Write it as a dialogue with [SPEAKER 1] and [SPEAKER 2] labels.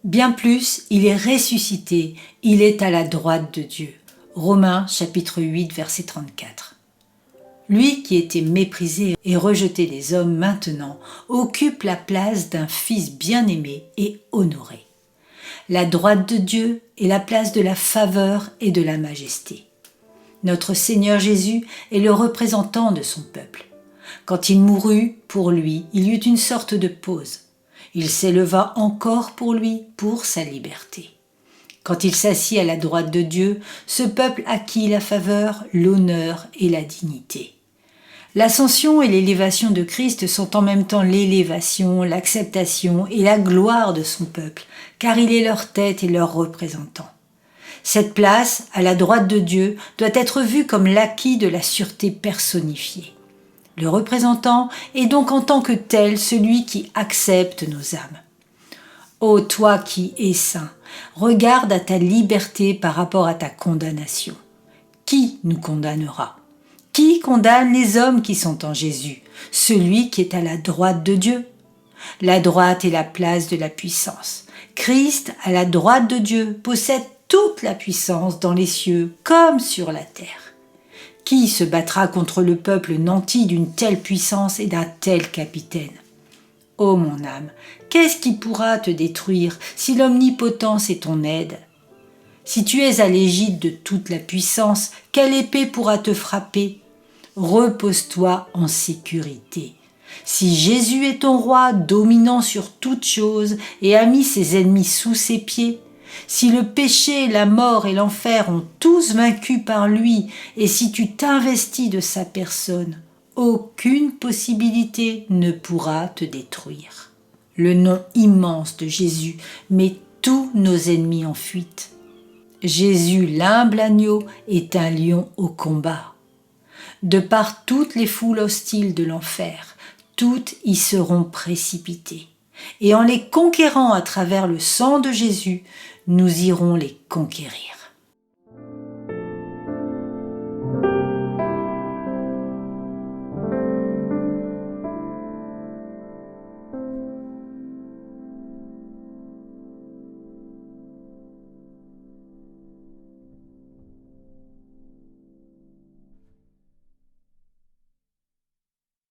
[SPEAKER 1] Bien plus, il est ressuscité, il est à la droite de Dieu. Romains chapitre 8, verset 34. Lui qui était méprisé et rejeté des hommes maintenant occupe la place d'un fils bien-aimé et honoré. La droite de Dieu est la place de la faveur et de la majesté. Notre Seigneur Jésus est le représentant de son peuple. Quand il mourut pour lui, il y eut une sorte de pause. Il s'éleva encore pour lui, pour sa liberté. Quand il s'assit à la droite de Dieu, ce peuple acquit la faveur, l'honneur et la dignité. L'ascension et l'élévation de Christ sont en même temps l'élévation, l'acceptation et la gloire de son peuple, car il est leur tête et leur représentant. Cette place, à la droite de Dieu, doit être vue comme l'acquis de la sûreté personnifiée. Le représentant est donc en tant que tel celui qui accepte nos âmes. Ô toi qui es saint, regarde à ta liberté par rapport à ta condamnation. Qui nous condamnera ? Qui condamne les hommes qui sont en Jésus ? Celui qui est à la droite de Dieu. La droite est la place de la puissance. Christ, à la droite de Dieu, possède toute la puissance dans les cieux comme sur la terre. Qui se battra contre le peuple nanti d'une telle puissance et d'un tel capitaine ? Ô mon âme, qu'est-ce qui pourra te détruire si l'Omnipotence est ton aide ? Si tu es à l'égide de toute la puissance, quelle épée pourra te frapper ? Repose-toi en sécurité. Si Jésus est ton roi, dominant sur toute chose et a mis ses ennemis sous ses pieds, si le péché, la mort et l'enfer ont tous vaincu par lui, et si tu t'investis de sa personne, aucune possibilité ne pourra te détruire. Le nom immense de Jésus met tous nos ennemis en fuite. Jésus, l'humble agneau, est un lion au combat. De par toutes les foules hostiles de l'enfer, toutes y seront précipitées. Et en les conquérant à travers le sang de Jésus, nous irons les conquérir.